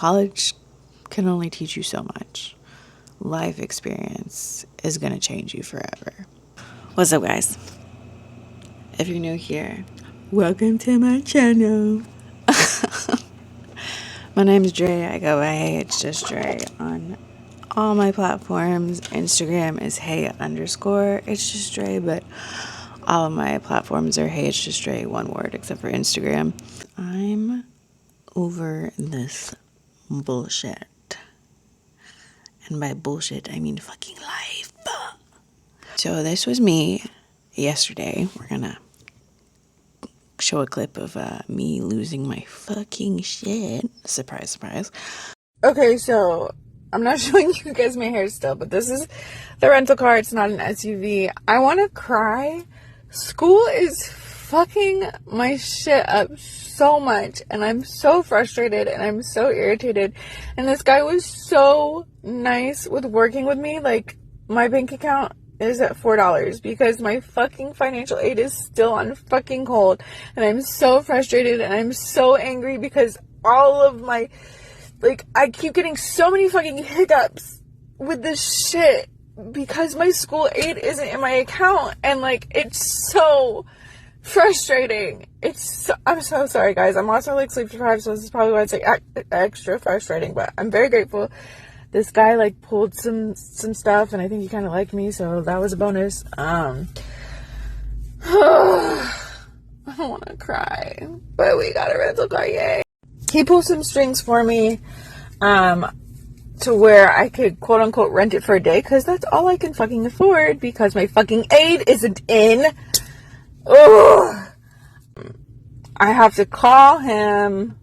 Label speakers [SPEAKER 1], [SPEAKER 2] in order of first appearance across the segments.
[SPEAKER 1] college can only teach you so much. Life experience is going to change you forever. What's up, guys? If you're new here, welcome to my channel. My name is Dre. I go by Hey It's Just Dre on all my platforms. Instagram is Hey_It's Just Dre, but all of my platforms are Hey It's Just Dre, one word, except for Instagram. I'm over this bullshit. And by bullshit, I mean fucking life. So this was me yesterday. We're gonna show a clip of me losing my fucking shit. Surprise, surprise. Okay, so I'm not showing you guys my hair still, but this is the rental car. It's not an SUV. I want to cry. School is fucking my shit up so much, and I'm so frustrated and I'm so irritated. And this guy was so nice with working with me. Like, my bank account is at $4 because my fucking financial aid is still on fucking hold, and I'm so frustrated and I'm so angry because all of my, like, I keep getting so many fucking hiccups with this shit because my school aid isn't in my account, and like, it's so frustrating. I'm so sorry, guys. I'm also like sleep deprived, so this is probably why it's like extra frustrating, but I'm very grateful. This guy like pulled some stuff, and I think he kind of liked me, so that was a bonus. I don't want to cry, but we got a rental car, yay. He pulled some strings for me, to where I could quote unquote rent it for a day, because that's all I can fucking afford, because my fucking aid isn't in. Ugh. I have to call him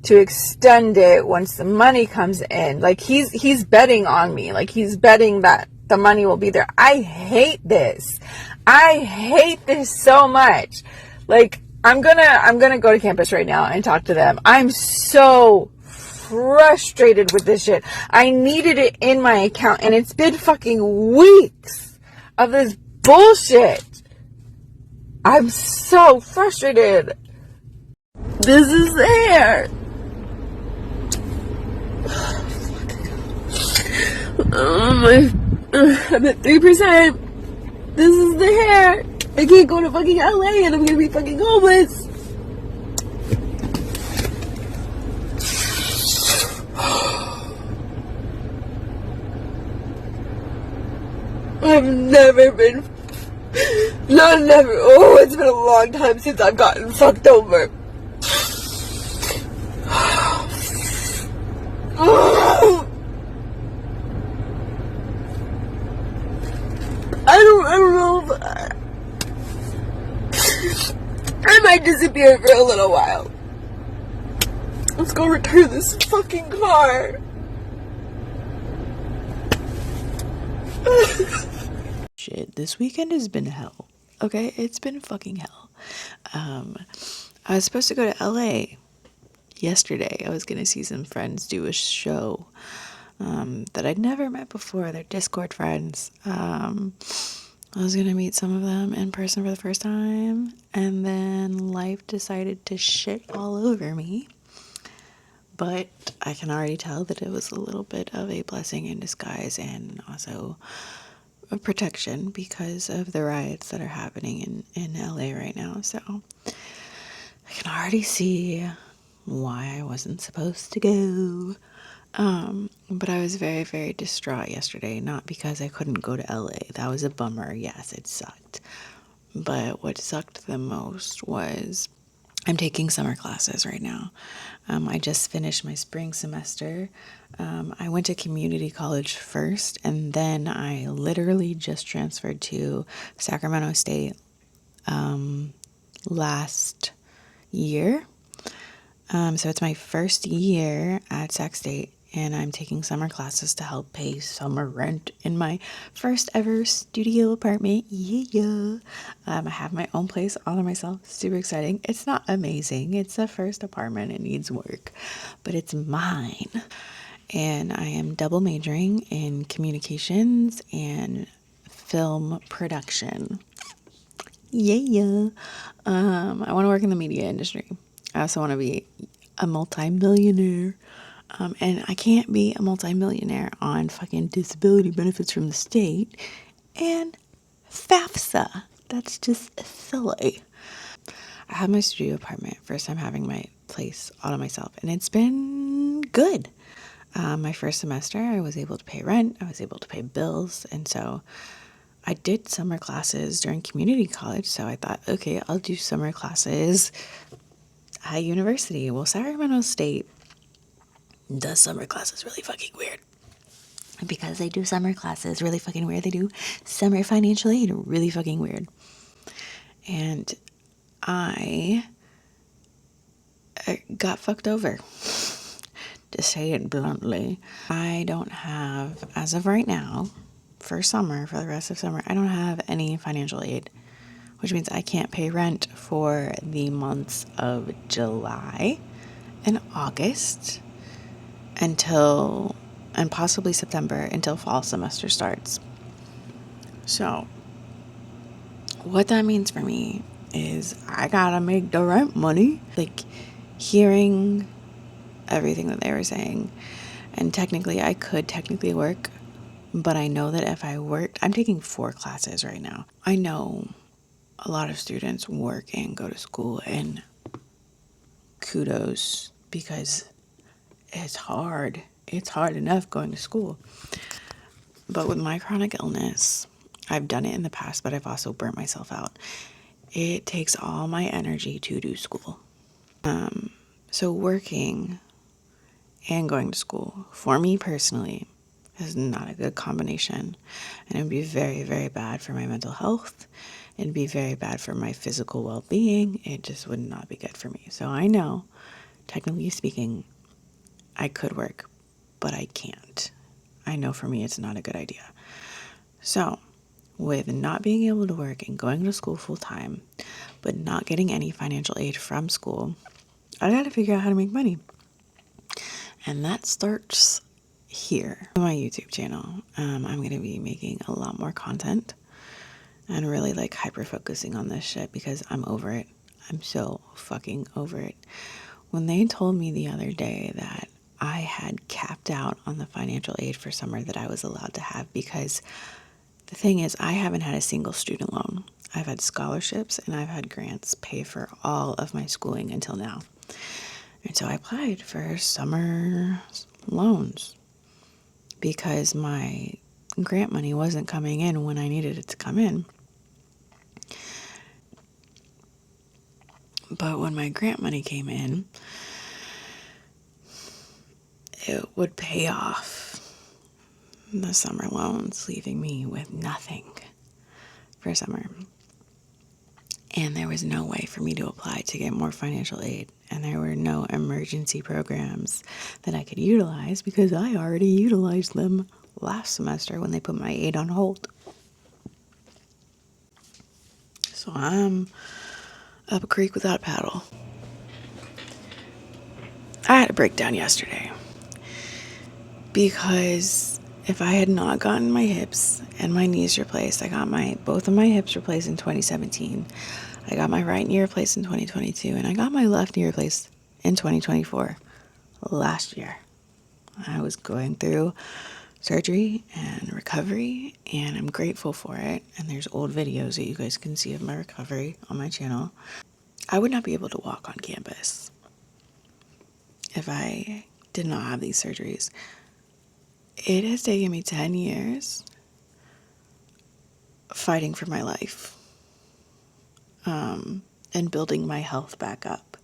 [SPEAKER 1] to extend it once the money comes in. Like, he's betting on me. Like, he's betting that the money will be there. I hate this. I hate this so much. Like, I'm gonna go to campus right now and talk to them. I'm so frustrated with this shit. I needed it in my account, and it's been fucking weeks of this bullshit. I'm so frustrated. This is there. I'm at 3%. This is the hair. I can't go to fucking LA and I'm gonna be fucking homeless. I've never been. Not never. Oh, it's been a long time since I've gotten fucked over. I don't know if I might disappear for a little while. Let's go return this fucking car. Shit, this weekend has been hell. Okay, it's been fucking hell. I was supposed to go to LA yesterday. I was gonna see some friends do a show that I'd never met before. They're Discord friends. I was gonna meet some of them in person for the first time, and then life decided to shit all over me. But I can already tell that it was a little bit of a blessing in disguise, and also a protection because of the riots that are happening in LA right now. So I can already see why I wasn't supposed to go. But I was very, very distraught yesterday, not because I couldn't go to LA. That was a bummer. Yes, it sucked. But what sucked the most was I'm taking summer classes right now. I just finished my spring semester. I went to community college first, and then I literally just transferred to Sacramento State last year. So it's my first year at Sac State, and I'm taking summer classes to help pay summer rent in my first ever studio apartment. Yeah. I have my own place all to myself. Super exciting. It's not amazing. It's the first apartment. It needs work, but it's mine. And I am double majoring in communications and film production. Yeah. I want to work in the media industry. I also want to be a multi-millionaire. And I can't be a multimillionaire on fucking disability benefits from the state and FAFSA. That's just silly. I have my studio apartment, first time having my place all to myself, and it's been good. My first semester, I was able to pay rent, I was able to pay bills, and so I did summer classes during community college. So I thought, okay, I'll do summer classes at university. Well, Sacramento State does summer classes really fucking weird. Because they do summer classes really fucking weird. They do summer financial aid really fucking weird. And I got fucked over, to say it bluntly. I don't have, as of right now, for summer, for the rest of summer, I don't have any financial aid, which means I can't pay rent for the months of July and August and possibly September, until fall semester starts. So, what that means for me is I gotta make the rent money. Like, hearing everything that they were saying, and technically I could technically work, but I know that if I worked, I'm taking 4 classes right now. I know a lot of students work and go to school, and kudos, because it's hard. It's hard enough going to school. But with my chronic illness, I've done it in the past, but I've also burnt myself out. It takes all my energy to do school. So working and going to school, for me personally, is not a good combination. And it would be very, very bad for my mental health. It'd be very bad for my physical well-being. It just would not be good for me. So I know, technically speaking, I could work, but I can't. I know for me it's not a good idea. So, with not being able to work and going to school full time, but not getting any financial aid from school, I gotta figure out how to make money. And that starts here on my YouTube channel. I'm gonna be making a lot more content and really like hyper focusing on this shit because I'm over it. I'm so fucking over it. When they told me the other day that I had capped out on the financial aid for summer that I was allowed to have, because the thing is, I haven't had a single student loan. I've had scholarships and I've had grants pay for all of my schooling until now. And so I applied for summer loans because my grant money wasn't coming in when I needed it to come in. But when my grant money came in, it would pay off the summer loans, leaving me with nothing for summer. And there was no way for me to apply to get more financial aid. And there were no emergency programs that I could utilize because I already utilized them last semester when they put my aid on hold. So I'm up a creek without a paddle. I had a breakdown yesterday because if I had not gotten my hips and my knees replaced, I got both of my hips replaced in 2017. I got my right knee replaced in 2022, and I got my left knee replaced in 2024, last year. I was going through surgery and recovery, and I'm grateful for it. And there's old videos that you guys can see of my recovery on my channel. I would not be able to walk on campus if I did not have these surgeries. It has taken me 10 years fighting for my life, and building my health back up.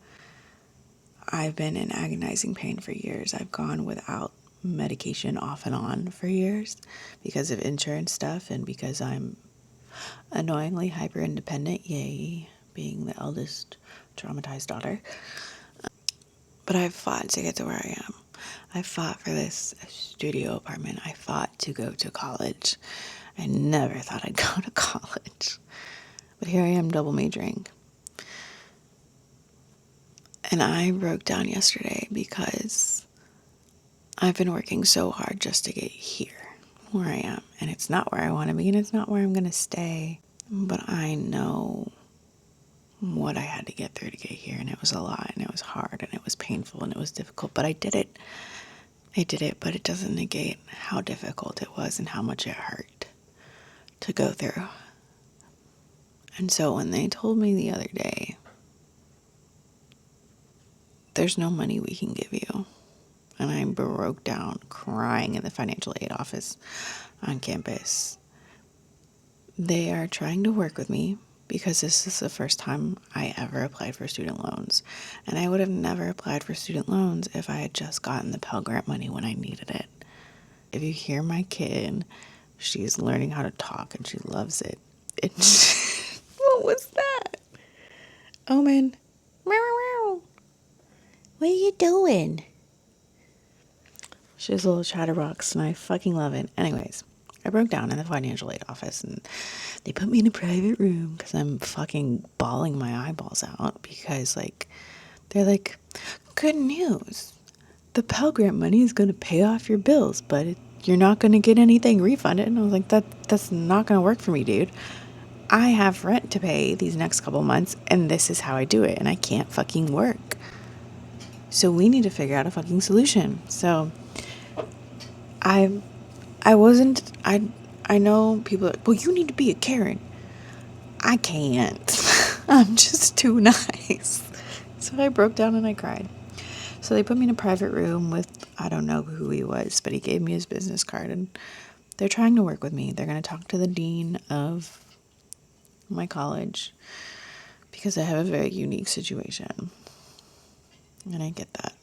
[SPEAKER 1] I've been in agonizing pain for years. I've gone without medication off and on for years because of insurance stuff and because I'm annoyingly hyper independent, yay, being the eldest traumatized daughter. But I've fought to get to where I am. I fought for this studio apartment. I fought to go to college. I never thought I'd go to college. But here I am double majoring. And I broke down yesterday because I've been working so hard just to get here, where I am. And it's not where I want to be, and it's not where I'm going to stay. But I know what I had to get through to get here, and it was a lot, and it was hard, and it was painful, and it was difficult. But I did it. I did it, but it doesn't negate how difficult it was and how much it hurt to go through. And so when they told me the other day, there's no money we can give you, and I broke down crying in the financial aid office on campus. They are trying to work with me because this is the first time I ever applied for student loans. And I would have never applied for student loans if I had just gotten the Pell Grant money when I needed it. If you hear my kid, she's learning how to talk and she loves it. What was that? Omen. Meow, meow, meow. What are you doing? She's a little chatterbox and I fucking love it. Anyways, I broke down in the financial aid office and they put me in a private room because I'm fucking bawling my eyeballs out because, like, they're like, good news. The Pell Grant money is going to pay off your bills, but you're not going to get anything refunded. And I was like, that's not going to work for me, dude. I have rent to pay these next couple months, and this is how I do it, and I can't fucking work. So we need to figure out a fucking solution. So I wasn't, I know people are like, well, you need to be a Karen. I can't. I'm just too nice. So I broke down and I cried. So they put me in a private room with, I don't know who he was, but he gave me his business card and they're trying to work with me. They're going to talk to the dean of my college because I have a very unique situation. And I get that.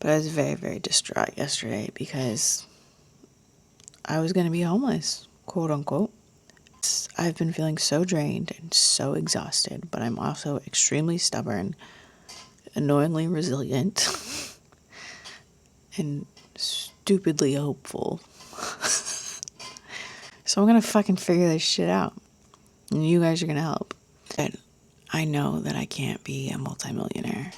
[SPEAKER 1] But I was very, very distraught yesterday because I was going to be homeless, quote unquote. I've been feeling so drained and so exhausted, but I'm also extremely stubborn, annoyingly resilient, and stupidly hopeful. So I'm going to fucking figure this shit out. And you guys are going to help. But I know that I can't be a multimillionaire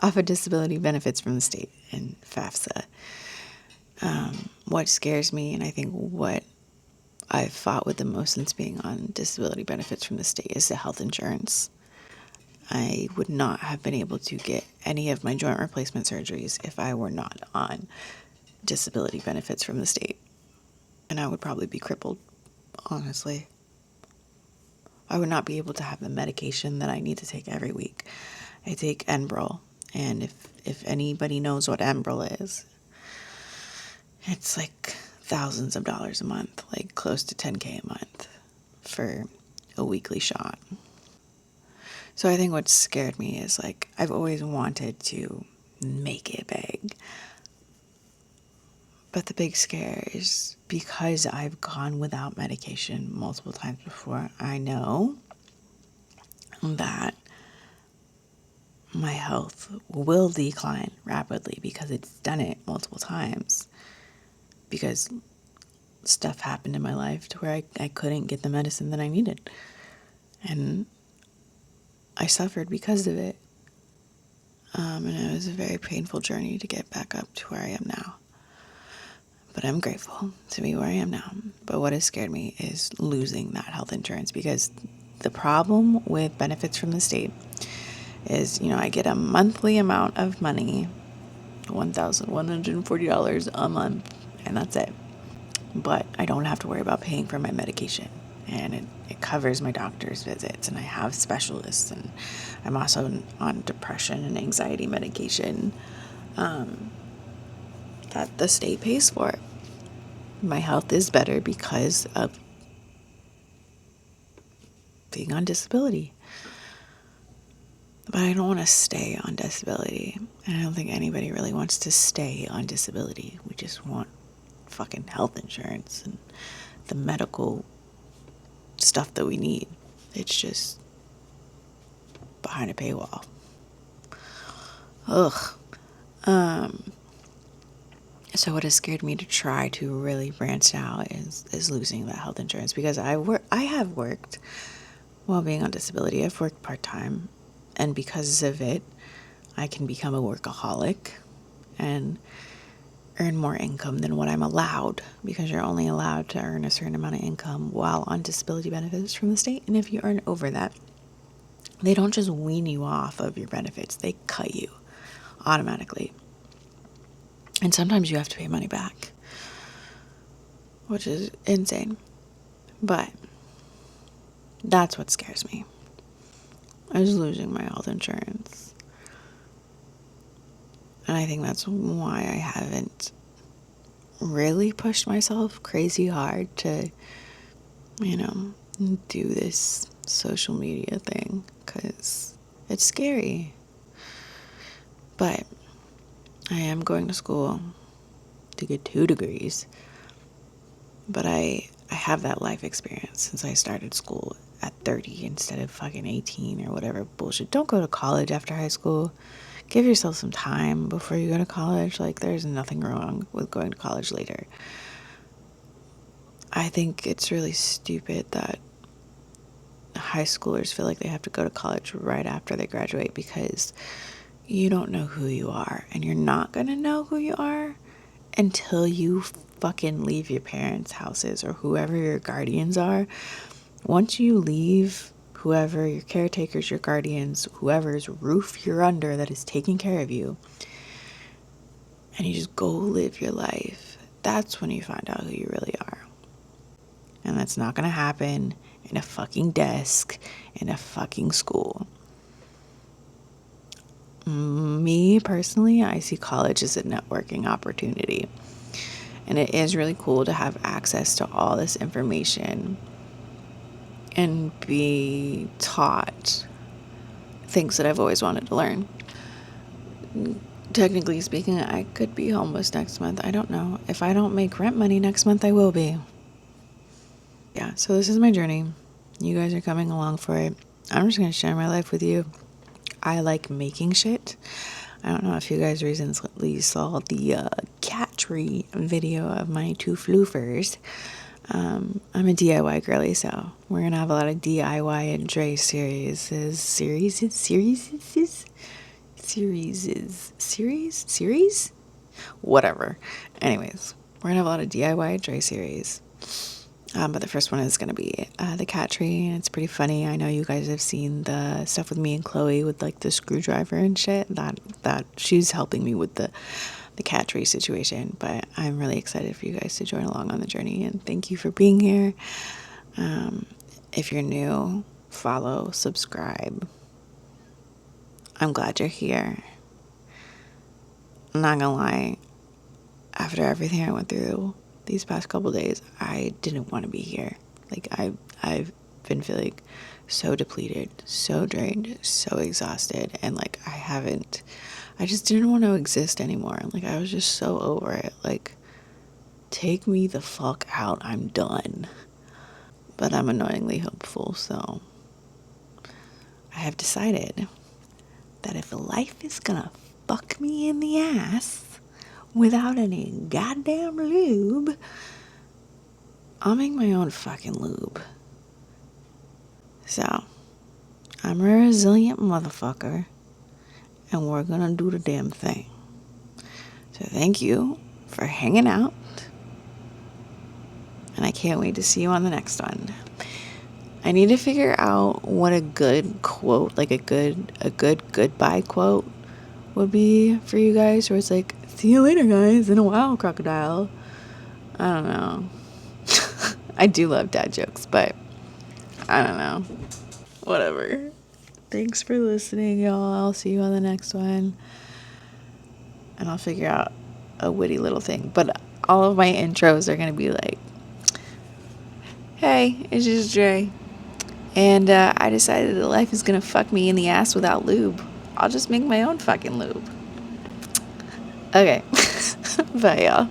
[SPEAKER 1] off of disability benefits from the state and FAFSA. What scares me, and I think what I've fought with the most since being on disability benefits from the state, is the health insurance. I would not have been able to get any of my joint replacement surgeries if I were not on disability benefits from the state. And I would probably be crippled, honestly. I would not be able to have the medication that I need to take every week. I take Enbrel, and if anybody knows what Enbrel is, it's like thousands of dollars a month, like close to $10,000 a month for a weekly shot. So I think what scared me is, like, I've always wanted to make it big. But the big scare is because I've gone without medication multiple times before, I know that my health will decline rapidly because it's done it multiple times. Because stuff happened in my life to where I couldn't get the medicine that I needed. And I suffered because of it. And it was a very painful journey to get back up to where I am now. But I'm grateful to be where I am now. But what has scared me is losing that health insurance, because the problem with benefits from the state is, I get a monthly amount of money, $1,140 a month, and that's it. But I don't have to worry about paying for my medication, and it covers my doctor's visits, and I have specialists, and I'm also on depression and anxiety medication that the state pays for. My health is better because of being on disability. But I don't want to stay on disability. And I don't think anybody really wants to stay on disability. We just want fucking health insurance and the medical stuff that we need. It's just behind a paywall. Ugh. So what has scared me to try to really branch out is losing that health insurance, because I have worked while being on disability. I've worked part-time, and because of it, I can become a workaholic and earn more income than what I'm allowed, because you're only allowed to earn a certain amount of income while on disability benefits from the state. And if you earn over that, they don't just wean you off of your benefits, they cut you automatically. And sometimes you have to pay money back, which is insane. But that's what scares me, is losing my health insurance. And I think that's why I haven't really pushed myself crazy hard to, do this social media thing, because it's scary. But I am going to school to get 2 degrees. But I have that life experience since I started school at 30 instead of fucking 18 or whatever bullshit. Don't go to college after high school. Give yourself some time before you go to college. Like, there's nothing wrong with going to college later. I think it's really stupid that high schoolers feel like they have to go to college right after they graduate, because you don't know who you are, and you're not going to know who you are until you fucking leave your parents' houses or whoever your guardians are. Once you leave whoever your caretakers, your guardians, whoever's roof you're under that is taking care of you, and you just go live your life, that's when you find out who you really are. And that's not going to happen in a fucking desk in a fucking school. Me personally, I see college as a networking opportunity. And it is really cool to have access to all this information and be taught things that I've always wanted to learn. Technically speaking, I could be homeless next month. I don't know. If I don't make rent money next month, I will be. Yeah, so this is my journey. You guys are coming along for it. I'm just going to share my life with you. I like making shit. I don't know if you guys recently saw the cat tree video of my 2 floofers. I'm a DIY girly, so we're going to have a lot of DIY and Dre series, whatever. Anyways, we're going to have a lot of DIY and Dre series. But the first one is going to be the cat tree, and it's pretty funny. I know you guys have seen the stuff with me and Chloe with like the screwdriver and shit. That she's helping me with the cat tree situation. But I'm really excited for you guys to join along on the journey, and thank you for being here. If you're new, follow, subscribe. I'm glad you're here. I'm not gonna lie, after everything I went through these past couple days, I didn't want to be here. Like, I've been feeling so depleted, so drained, so exhausted, and like I just didn't want to exist anymore. Like, I was just so over it. Like, take me the fuck out, I'm done. But I'm annoyingly hopeful, so I have decided that if life is gonna fuck me in the ass without any goddamn lube, I'll make my own fucking lube. So, I'm a resilient motherfucker, and we're gonna do the damn thing. So thank you for hanging out, and I can't wait to see you on the next one. I need to figure out what a good quote, like a good goodbye quote would be for you guys, where it's like, see you later, guys, in a while, crocodile. I don't know. I do love dad jokes, but I don't know. Whatever. Thanks for listening, y'all. I'll see you on the next one. And I'll figure out a witty little thing. But all of my intros are going to be like, hey, it's just Dre. And I decided that life is going to fuck me in the ass without lube. I'll just make my own fucking lube. Okay. Bye, y'all.